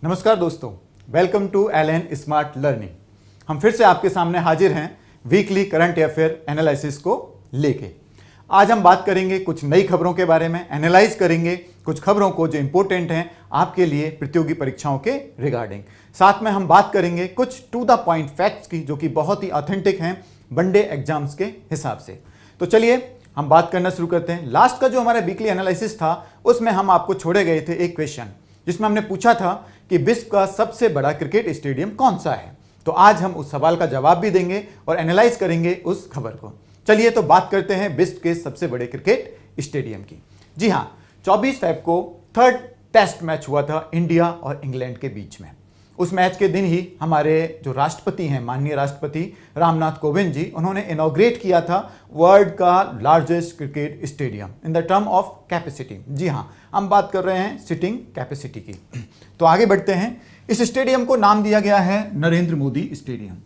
नमस्कार दोस्तों, welcome to LN smart learning. हम फिर से आपके सामने हाजिर हैं वीकली करंट अफेयर एनालिसिस को लेके। आज हम बात करेंगे कुछ नई खबरों के बारे में, एनालाइज करेंगे कुछ खबरों को जो इंपॉर्टेंट हैं आपके लिए प्रतियोगी परीक्षाओं के रिगार्डिंग। साथ में हम बात करेंगे कुछ टू द पॉइंट फैक्ट्स की जो कि बहुत ही ऑथेंटिक हैं वनडे एग्जाम्स के हिसाब से। तो चलिए हम बात करना शुरू करते हैं। लास्ट का जो हमारा वीकली एनालिसिस था उसमें हम आपको छोड़े गए थे एक क्वेश्चन, जिसमें हमने पूछा था कि विश्व का सबसे बड़ा क्रिकेट स्टेडियम कौन सा है। तो आज हम उस सवाल का जवाब भी देंगे और एनालाइज करेंगे उस खबर को। चलिए तो बात करते हैं विश्व के सबसे बड़े क्रिकेट स्टेडियम की। जी हां, 24 फरवरी को थर्ड टेस्ट मैच हुआ था इंडिया और इंग्लैंड के बीच में। उस मैच के दिन ही हमारे जो राष्ट्रपति हैं, माननीय राष्ट्रपति रामनाथ कोविंद जी, उन्होंने इनॉग्रेट किया था वर्ल्ड का largest cricket stadium in the term of capacity. जी हाँ, हम बात कर रहे हैं सिटिंग कैपेसिटी की। तो आगे बढ़ते हैं। इस स्टेडियम को नाम दिया गया है नरेंद्र मोदी स्टेडियम।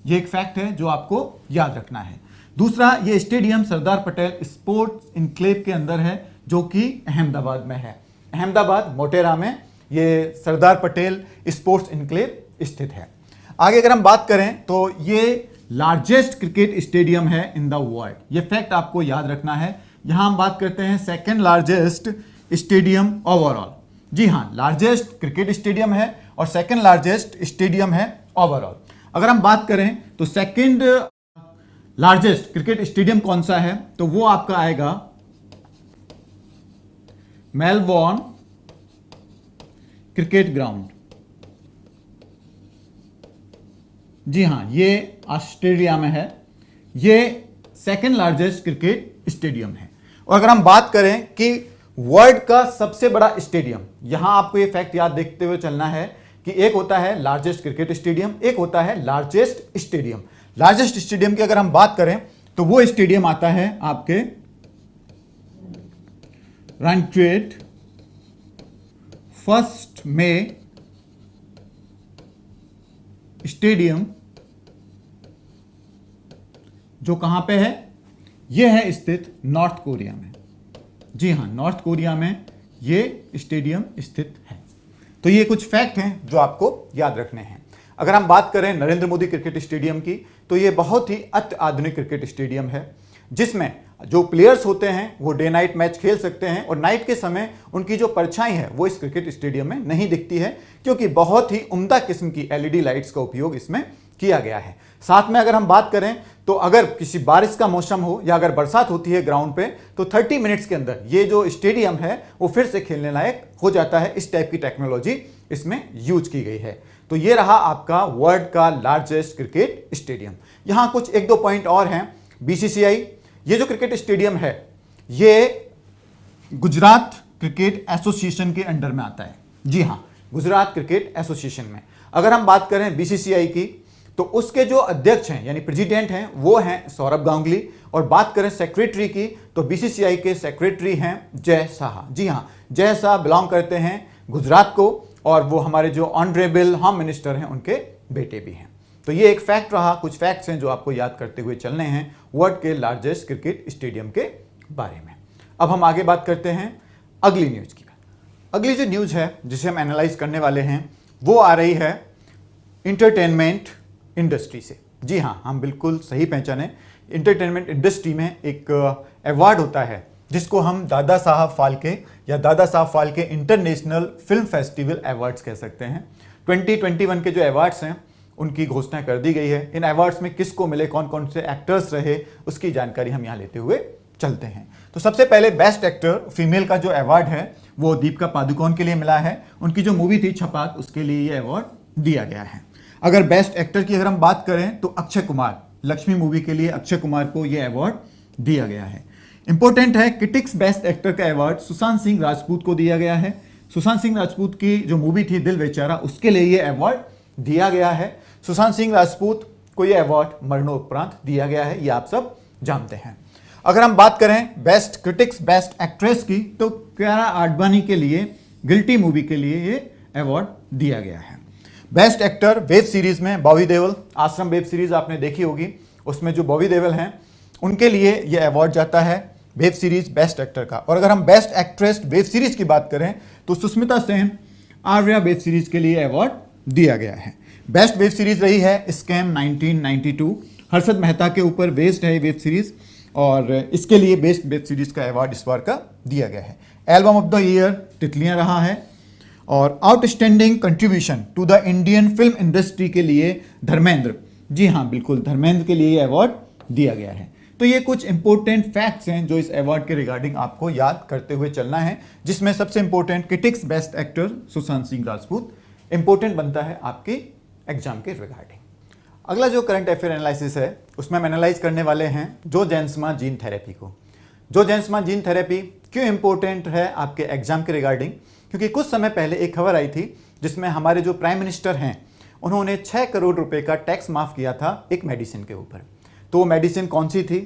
ये एक फैक्ट है जो आपको याद रखना है। दूसरा, ये stadium Sardar Patel sports enclave के अंदर है जो कि अहमदाबाद में है। अहमदाबाद मोटेरा में ये सरदार पटेल स्पोर्ट्स इनक्लेव स्थित है। आगे अगर हम बात करें तो ये लार्जेस्ट क्रिकेट स्टेडियम है इन द वर्ल्ड। ये फैक्ट आपको याद रखना है। यहां हम बात करते हैं सेकंड लार्जेस्ट स्टेडियम ओवरऑल। जी हां, लार्जेस्ट क्रिकेट स्टेडियम है और सेकंड लार्जेस्ट स्टेडियम है ओवरऑल। अगर हम बात करें तो सेकंड लार्जेस्ट क्रिकेट स्टेडियम कौन सा है, तो वो आपका आएगा मेलबोर्न क्रिकेट ग्राउंड। जी हां, ये ऑस्ट्रेलिया में है। ये सेकंड लार्जेस्ट क्रिकेट स्टेडियम है। और अगर हम बात करें कि वर्ल्ड का सबसे बड़ा स्टेडियम, यहां आपको ये फैक्ट याद देखते हुए चलना है कि एक होता है लार्जेस्ट क्रिकेट स्टेडियम, एक होता है लार्जेस्ट स्टेडियम। लार्जेस्ट स्टेडियम की अगर हम बात करें तो वो स्टेडियम आता है आपके वानखेड़े फर्स्ट में स्टेडियम, जो कहां पे है, यह है स्थित नॉर्थ कोरिया में। जी हां, नॉर्थ कोरिया में यह स्टेडियम स्थित है। तो ये कुछ फैक्ट हैं जो आपको याद रखने हैं। अगर हम बात करें नरेंद्र मोदी क्रिकेट स्टेडियम की, तो ये बहुत ही अत्याधुनिक क्रिकेट स्टेडियम है जिसमें जो प्लेयर्स होते हैं वो डे नाइट मैच खेल सकते हैं और नाइट के समय उनकी जो परछाई है वो इस क्रिकेट स्टेडियम में नहीं दिखती है, क्योंकि बहुत ही उम्दा किस्म की एलईडी लाइट्स का उपयोग इसमें किया गया है। साथ में अगर हम बात करें तो अगर किसी बारिश का मौसम हो या अगर बरसात होती है ग्राउंड पे, तो 30 मिनट्स के अंदर ये जो स्टेडियम है वो फिर से खेलने लायक हो जाता है। इस टाइप की टेक्नोलॉजी इसमें यूज की गई है। तो ये रहा आपका वर्ल्ड का लार्जेस्ट क्रिकेट स्टेडियम। यहां कुछ एक दो पॉइंट और हैं। बीसीसीआई, ये जो क्रिकेट स्टेडियम है ये गुजरात क्रिकेट एसोसिएशन के अंडर में आता है। जी हां, गुजरात क्रिकेट एसोसिएशन में। अगर हम बात करें बीसीसीआई की, तो उसके जो अध्यक्ष हैं यानी प्रेसिडेंट हैं वो हैं सौरभ गांगुली। और बात करें सेक्रेटरी की, तो बीसीसीआई के सेक्रेटरी हैं जय शाह। जी हां, जय शाह बिलोंग करते हैं गुजरात को और वो हमारे जो ऑनरेबल होम मिनिस्टर हैं उनके बेटे भी हैं। तो ये एक फैक्ट रहा, कुछ फैक्ट्स हैं जो आपको याद करते हुए चलने हैं वर्ल्ड के लार्जेस्ट क्रिकेट स्टेडियम के बारे में। अब हम आगे बात करते हैं अगली न्यूज की। अगली जो न्यूज है जिसे हम एनालाइज करने वाले हैं वो आ रही है इंटरटेनमेंट इंडस्ट्री से। जी हाँ, हम बिल्कुल सही पहचाने। इंटरटेनमेंट इंडस्ट्री में एक अवार्ड होता है जिसको हम दादा साहब फाल्के या Dada Saheb Phalke international film festival awards कह सकते हैं। 2021 के जो अवार्ड्स हैं उनकी घोषणा कर दी गई है। इन अवार्ड्स में किसको मिले, कौन कौन से एक्टर्स रहे, उसकी जानकारी हम यहाँ लेते हुए चलते हैं। तो सबसे पहले बेस्ट एक्टर फीमेल का जो अवार्ड है वो दीपिका पादुकोण के लिए मिला है। उनकी जो मूवी थी छपाक, उसके लिए ये अवार्ड दिया गया है। अगर बेस्ट एक्टर की अगर हम बात करें तो अक्षय कुमार, लक्ष्मी मूवी के लिए अक्षय कुमार को यह अवार्ड दिया गया है। इंपॉर्टेंट है, क्रिटिक्स बेस्ट एक्टर का अवार्ड सुशांत सिंह राजपूत को दिया गया है। सुशांत सिंह राजपूत की जो मूवी थी दिल बेचारा, उसके लिए यह अवार्ड दिया गया है। सुशांत सिंह राजपूत को यह अवार्ड मरणोपरांत दिया गया है, ये आप सब जानते हैं। अगर हम बात करें बेस्ट क्रिटिक्स बेस्ट एक्ट्रेस की, तो कियारा आडवाणी के लिए गिल्टी मूवी के लिए ये अवार्ड दिया गया है। बेस्ट एक्टर वेब सीरीज में बॉबी देओल, आश्रम वेब सीरीज आपने देखी होगी, उसमें जो बॉबी देओल हैं उनके लिए यह अवार्ड जाता है वेब सीरीज बेस्ट एक्टर का। और अगर हम बेस्ट एक्ट्रेस वेब सीरीज की बात करें तो सुष्मिता सेन आर्या वेब सीरीज के लिए अवार्ड दिया गया है। बेस्ट वेब सीरीज रही है स्कैम 1992, हर्षद मेहता के ऊपर बेस्ड है वेब सीरीज और इसके लिए बेस्ट वेब सीरीज का अवार्ड इस बार का दिया गया है। एल्बम ऑफ द ईयर तितलियां रहा है और outstanding contribution to the Indian film industry के लिए धर्मेंद्र, जी हाँ बिल्कुल धर्मेंद्र के लिए अवार्ड दिया गया है। तो ये कुछ इंपॉर्टेंट फैक्ट्स हैं जो इस अवार्ड के रिगार्डिंग आपको याद करते हुए चलना है, जिसमें सबसे important critics best actor Sushant Singh Rajput important बनता है आपके एग्जाम के रिगार्डिंग। अगला जो करंट अफेयर एनालिसिस है उसमें हम एनालाइज करने वाले हैं जोन्समा जीन थेरेपी को। जोन्समा जीन थेरेपी क्यों इंपॉर्टेंट है आपके एग्जाम के रिगार्डिंग, क्योंकि कुछ समय पहले एक खबर आई थी जिसमें हमारे जो प्राइम मिनिस्टर हैं उन्होंने 6 करोड़ रुपए का टैक्स माफ किया था एक मेडिसिन के ऊपर। तो वो मेडिसिन कौन सी थी,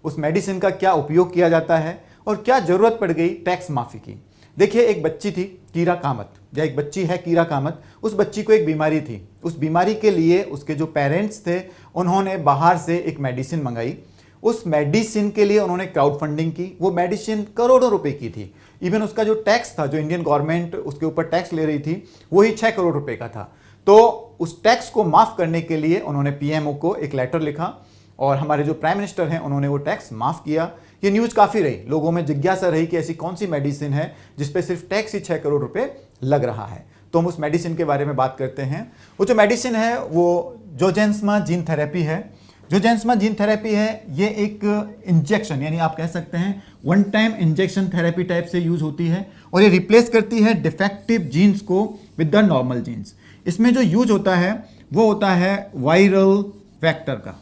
उस मेडिसिन का क्या उपयोग किया जाता है और क्या जरूरत पड़ गई टैक्स माफी की। देखिए एक बच्ची थी कीरा कामत, या एक बच्ची है कीरा कामत, उस बच्ची को एक बीमारी थी। उस बीमारी के लिए उसके जो पेरेंट्स थे उन्होंने बाहर से एक मेडिसिन मंगाई। उस मेडिसिन के लिए उन्होंने क्राउड फंडिंग की। वो मेडिसिन करोड़ों रुपए की थी। इवन उसका जो टैक्स था, जो इंडियन गवर्नमेंट उसके ऊपर टैक्स ले रही थी, वही 6 करोड़ रुपए का था। तो उस टैक्स को माफ करने के लिए उन्होंने पीएमओ को एक लेटर लिखा और हमारे जो प्राइम मिनिस्टर हैं उन्होंने वो टैक्स माफ किया। ये न्यूज़ काफ़ी रही, लोगों में जिज्ञासा रही कि ऐसी कौन सी मेडिसिन है जिसपे सिर्फ टैक्स ही 6 करोड़ रुपए लग रहा है। तो हम उस मेडिसिन के बारे में बात करते हैं। वो जो मेडिसिन है वो जोन्समा जीन थेरेपी है। जोन्समा जीन थेरेपी है ये एक इंजेक्शन, यानी आप कह सकते हैं one time injection therapy type से यूज होती है और ये रिप्लेस करती है डिफेक्टिव जीन्स को विद द नॉर्मल जीन्स। इसमें जो यूज होता है वो होता है वायरल वेक्टर का।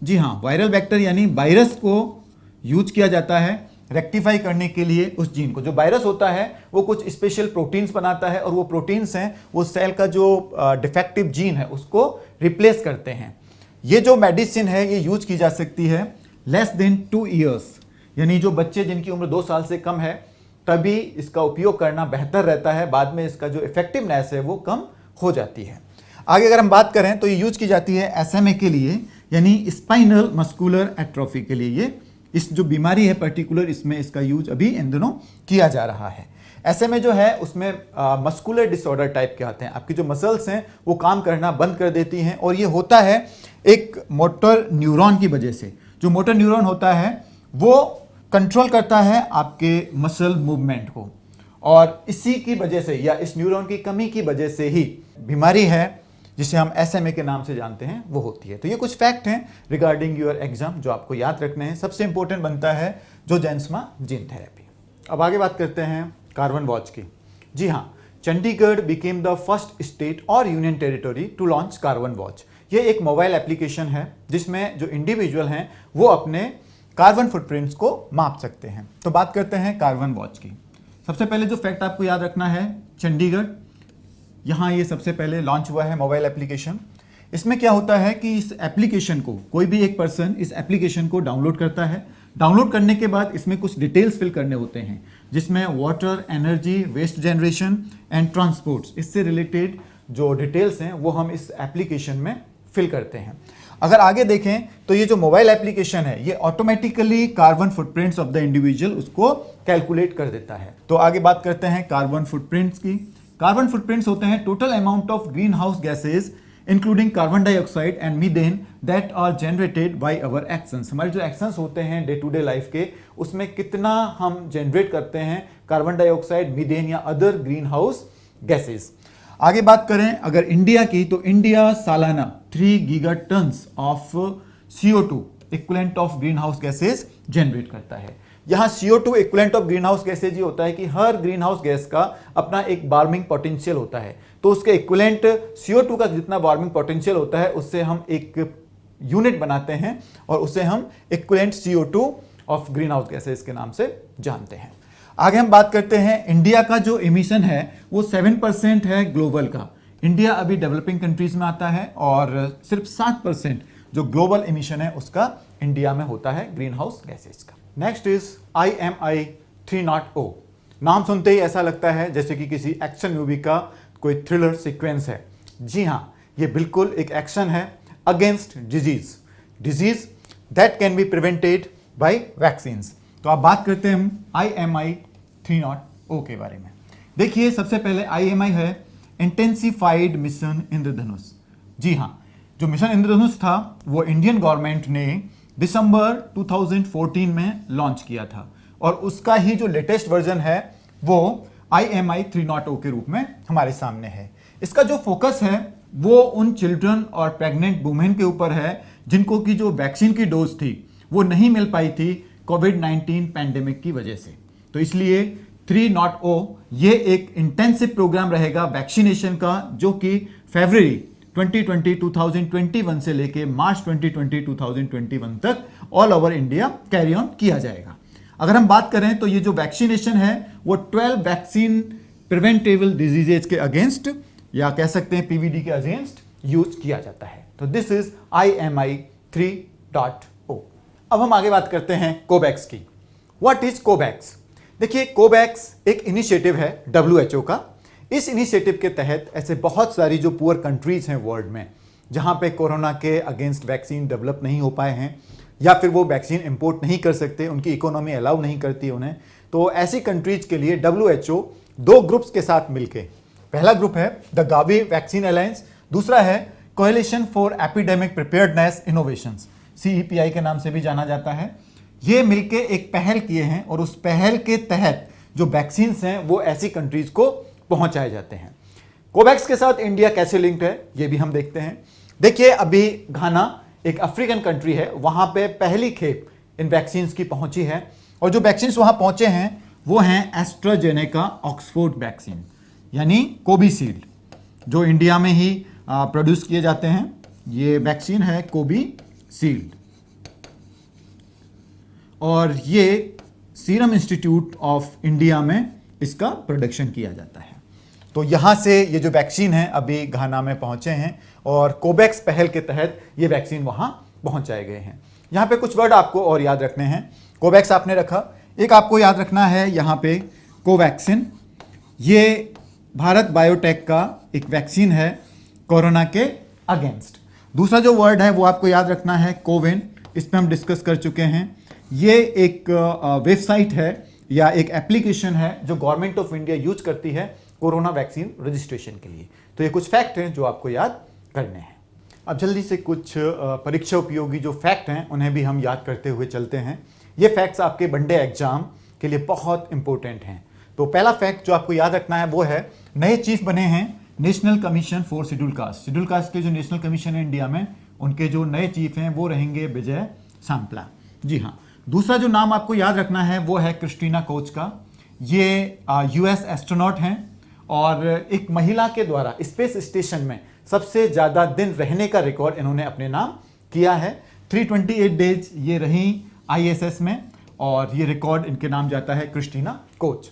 जी हाँ, वायरल वेक्टर यानी वायरस को यूज किया जाता है रेक्टिफाई करने के लिए उस जीन को। जो वायरस होता है वो कुछ स्पेशल प्रोटीन्स बनाता है और वो प्रोटीन्स हैं वो सेल का जो डिफेक्टिव जीन है उसको रिप्लेस करते हैं। ये जो मेडिसिन है ये यूज की जा सकती है लेस देन 2 ईयर्स, यानी जो बच्चे जिनकी उम्र 2 साल से कम है तभी इसका उपयोग करना बेहतर रहता है। बाद में इसका जो इफेक्टिवनेस है वो कम हो जाती है। आगे अगर हम बात करें तो ये यूज की जाती है एसएमए के लिए, यानी स्पाइनल मस्कुलर एट्रोफी के लिए। ये इस जो बीमारी है पर्टिकुलर, इसमें इसका यूज अभी इन दिनों किया जा रहा है। एसएमए जो है उसमें मस्कुलर डिसऑर्डर टाइप के आते हैं। आपकी जो मसल्स हैं वो काम करना बंद कर देती हैं और ये होता है एक मोटर न्यूरॉन की वजह से। जो मोटर न्यूरॉन होता है वो कंट्रोल करता है आपके मसल मूवमेंट को और इसी की वजह से या इस न्यूरॉन की कमी की वजह से ही बीमारी है जिसे हम एसएमए के नाम से जानते हैं वो होती है। तो ये कुछ फैक्ट हैं रिगार्डिंग योर एग्जाम जो आपको याद रखने हैं। सबसे इंपॉर्टेंट बनता है जोन्समा जीन थेरेपी। अब आगे बात करते हैं कार्बन वॉच की। जी हाँ, Chandigarh became the first state और union territory to launch carbon watch. ये एक मोबाइल एप्लीकेशन है जिसमें जो इंडिविजुअल हैं वो अपने कार्बन फुटप्रिंट्स को माप सकते हैं। तो बात करते हैं कार्बन वॉच की। सबसे पहले जो फैक्ट आपको याद रखना है, चंडीगढ़ यहाँ ये सबसे पहले लॉन्च हुआ है मोबाइल एप्लीकेशन। इसमें क्या होता है कि इस एप्लीकेशन को कोई भी एक पर्सन इस एप्लीकेशन को डाउनलोड करता है। डाउनलोड करने के बाद इसमें कुछ डिटेल्स फिल करने होते हैं जिसमें water, energy, waste generation and transports, इससे रिलेटेड जो डिटेल्स हैं वो हम इस एप्लीकेशन में फिल करते हैं। अगर आगे देखें तो ये जो मोबाइल एप्लीकेशन है ये automatically carbon footprints of the individual उसको कैलकुलेट कर देता है। तो आगे बात करते हैं कार्बन फुटप्रिंट्स की। कार्बन फुटप्रिंट्स होते हैं total amount of green house gases including carbon dioxide and methane that are generated by our actions. हमारे जो एक्शंस होते हैं डे टू डे लाइफ के उसमें कितना हम जनरेट करते हैं कार्बन डाइऑक्साइड, मीथेन या अदर ग्रीन हाउस गैसेज। आगे बात करें अगर इंडिया की, तो इंडिया सालाना 3 gigatons of CO2 equivalent of green house gases generate करता है। यहाँ CO2 equivalent of green house gases ये होता है कि हर ग्रीन हाउस गैस का अपना एक वार्मिंग पोटेंशियल होता है। तो उसके इक्विवेलेंट CO2 का जितना वार्मिंग पोटेंशियल होता है उससे हम एक यूनिट बनाते हैं और उसे हम equivalent CO2 of green house gases के नाम से जानते हैं। आगे हम बात करते हैं इंडिया का जो एमिशन है वो 7% है ग्लोबल का। इंडिया अभी डेवलपिंग कंट्रीज में आता है और सिर्फ 7% जो ग्लोबल एमिशन है उसका इंडिया में होता है ग्रीन हाउस गैसेज का। Next is IMI 300। नाम सुनते ही ऐसा लगता है जैसे कि किसी एक्शन मूवी का कोई थ्रिलर सीक्वेंस है। जी हाँ, ये बिल्कुल एक एक्शन है against disease that can be prevented by vaccines. तो आप बात करते हैं हम IMI 300 के बारे में। देखिए सबसे पहले IMI है इंटेंसिफाइड मिशन इंद्रधनुष। जी हाँ, जो मिशन इंद्रधनुष था वो इंडियन गवर्नमेंट ने दिसंबर 2014 में लॉन्च किया था और उसका ही जो लेटेस्ट वर्जन है वो IMI 3.0 के रूप में हमारे सामने है। इसका जो फोकस है वो उन चिल्ड्रन और प्रेग्नेंट वुमेन के ऊपर है जिनको की जो वैक्सीन की डोज थी वो नहीं मिल पाई थी कोविड-19 पैंडेमिक की वजह से। तो इसलिए 3.0 ये एक इंटेंसिव प्रोग्राम रहेगा वैक्सीनेशन का, जो कि फरवरी 2021 से लेके मार्च 2021 तक all over India carry on किया जाएगा। अगर हम बात करें तो ये जो वैक्सीनेशन है वो 12 वैक्सीन प्रिवेंटेबल डिजीजेज के अगेंस्ट, या कह सकते हैं PVD के अगेंस्ट यूज किया जाता है। तो दिस इज IMI 3.0। अब हम आगे बात करते हैं कोवैक्स की। What is Covax? देखिए कोवैक्स एक इनिशिएटिव है WHO का। इस इनिशिएटिव के तहत ऐसे बहुत सारी जो पुअर कंट्रीज हैं वर्ल्ड में, जहां पे कोरोना के अगेंस्ट वैक्सीन डेवलप नहीं हो पाए हैं या फिर वो वैक्सीन इंपोर्ट नहीं कर सकते, उनकी इकोनॉमी अलाउ नहीं करती उन्हें, तो ऐसी कंट्रीज के लिए WHO 2 ग्रुप्स के साथ मिलके, पहला ग्रुप है द गावी वैक्सीन अलायंस, दूसरा है coalition for epidemic preparedness innovations, CEPI के नाम से भी जाना जाता है। ये मिलके एक पहल किए हैं और उस पहल के तहत जो वैक्सीन हैं वो ऐसी कंट्रीज को पहुंचाए जाते हैं। कोवैक्स के साथ इंडिया कैसे लिंक्ड है ये भी हम देखते हैं। देखिए अभी घाना एक अफ्रीकन कंट्री है, वहां पे पहली खेप इन वैक्सीन की पहुंची है और जो वैक्सीन वहां पहुंचे हैं वो हैं एस्ट्राजेनेका ऑक्सफोर्ड वैक्सीन, यानी कोविशील्ड, जो इंडिया में ही प्रोड्यूस किए जाते हैं। ये वैक्सीन है कोविशील्ड और ये सीरम इंस्टीट्यूट ऑफ इंडिया में इसका प्रोडक्शन किया जाता है। तो यहां से ये जो वैक्सीन है अभी घाना में पहुंचे हैं और कोवैक्स पहल के तहत ये वैक्सीन वहां पहुंचाए गए हैं। यहां पे कुछ वर्ड आपको और याद रखने हैं। कोवैक्स आपने रखा, एक आपको याद रखना है यहां पे कोवैक्सिन। ये भारत बायोटेक का एक वैक्सीन है कोरोना के अगेंस्ट। दूसरा जो वर्ड है वो आपको याद रखना है कोविन, इस पर हम डिस्कस कर चुके हैं। ये एक वेबसाइट है या एक एप्लीकेशन है जो गवर्नमेंट ऑफ इंडिया यूज करती है कोरोना वैक्सीन रजिस्ट्रेशन के लिए। तो ये कुछ फैक्ट हैं जो आपको याद करने हैं। अब जल्दी से कुछ परीक्षा उपयोगी जो फैक्ट हैं उन्हें भी हम याद करते हुए चलते हैं। ये फैक्ट्स आपके वनडे एग्जाम के लिए बहुत इंपॉर्टेंट हैं। तो पहला फैक्ट जो आपको याद रखना है वो है नए चीफ बने हैं national commission for schedule caste. Schedule caste के जो नेशनल कमीशन है इंडिया में, उनके जो नए चीफ हैं वो रहेंगे विजय सांपला। जी हाँ। दूसरा जो नाम आपको याद रखना है वो है क्रिस्टीना कोच का। ये US एस्ट्रोनॉट हैं और एक महिला के द्वारा स्पेस स्टेशन में सबसे ज़्यादा दिन रहने का रिकॉर्ड इन्होंने अपने नाम किया है। 328 डेज ये रही ISS में और ये रिकॉर्ड इनके नाम जाता है क्रिस्टीना कोच।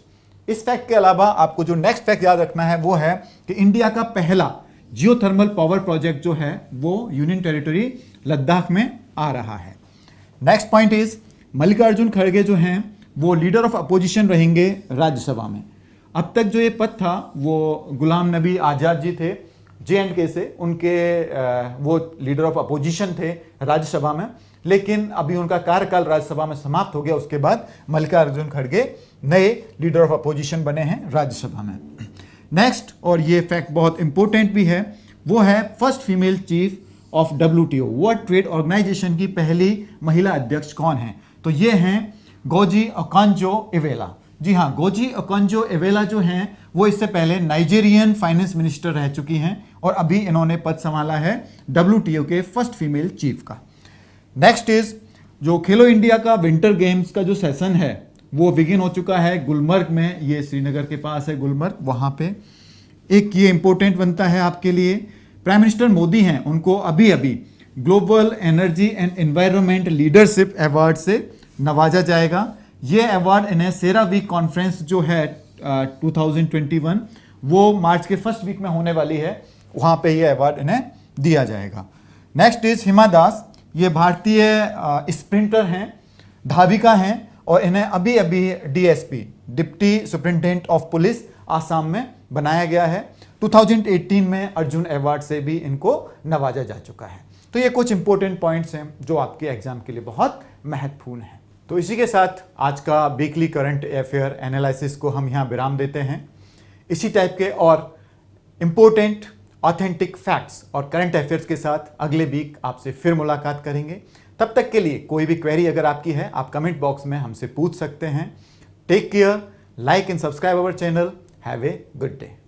इस फैक्ट के अलावा आपको जो नेक्स्ट फैक्ट याद रखना है वो है कि इंडिया का पहला जियोथर्मल पावर प्रोजेक्ट जो है वो यूनियन टेरिटरी लद्दाख में आ रहा है। नेक्स्ट पॉइंट इज मल्लिकार्जुन खड़गे जो हैं वो लीडर ऑफ अपोजिशन रहेंगे राज्यसभा में। अब तक जो ये पद था वो गुलाम नबी आज़ाद जी थे J&K से, उनके वो लीडर ऑफ अपोजिशन थे राज्यसभा में, लेकिन अभी उनका कार्यकाल राज्यसभा में समाप्त हो गया। उसके बाद मल्लिकार्जुन खड़गे नए लीडर ऑफ अपोजिशन बने हैं राज्यसभा में। नेक्स्ट, और ये फैक्ट बहुत इंपॉर्टेंट भी है, वो है first female chief of WTO, World Trade Organization की पहली महिला अध्यक्ष कौन है? तो ये हैं गोजी ओकोंजो-इवेला। जी हाँ, गोजी ओकोंजो-इवेला जो हैं वो इससे पहले नाइजीरियन फाइनेंस मिनिस्टर रह चुकी हैं और अभी इन्होंने पद संभाला है WTO के फर्स्ट फीमेल चीफ का। नेक्स्ट इज जो खेलो इंडिया का विंटर गेम्स का जो सेशन है वो बिगिन हो चुका है गुलमर्ग में। ये श्रीनगर के पास है गुलमर्ग, वहाँ पे एक ये इंपॉर्टेंट बनता है आपके लिए। प्राइम मिनिस्टर मोदी हैं, उनको अभी अभी global energy and environment leadership award से नवाजा जाएगा। ये अवार्ड इन्हें सेरावीक कॉन्फ्रेंस जो है 2021 वो मार्च के फर्स्ट वीक में होने वाली है, वहाँ पे ये अवार्ड इन्हें दिया जाएगा। नेक्स्ट इज हिमा दास, ये भारतीय स्प्रिंटर हैं, धाविका हैं और इन्हें अभी अभी DSP deputy superintendent of police Assam में बनाया गया है। 2018 में अर्जुन अवार्ड से भी इनको नवाजा जा चुका है। तो ये कुछ इंपॉर्टेंट पॉइंट्स हैं जो आपके एग्जाम के लिए बहुत महत्वपूर्ण हैं। तो इसी के साथ आज का वीकली करंट अफेयर एनालिसिस को हम यहाँ विराम देते हैं। इसी टाइप के और इंपॉर्टेंट ऑथेंटिक फैक्ट्स और करंट अफेयर्स के साथ अगले वीक आपसे फिर मुलाकात करेंगे। तब तक के लिए कोई भी क्वेरी अगर आपकी है आप कमेंट बॉक्स में हमसे पूछ सकते हैं। Take care, like and subscribe our channel. Have a good day.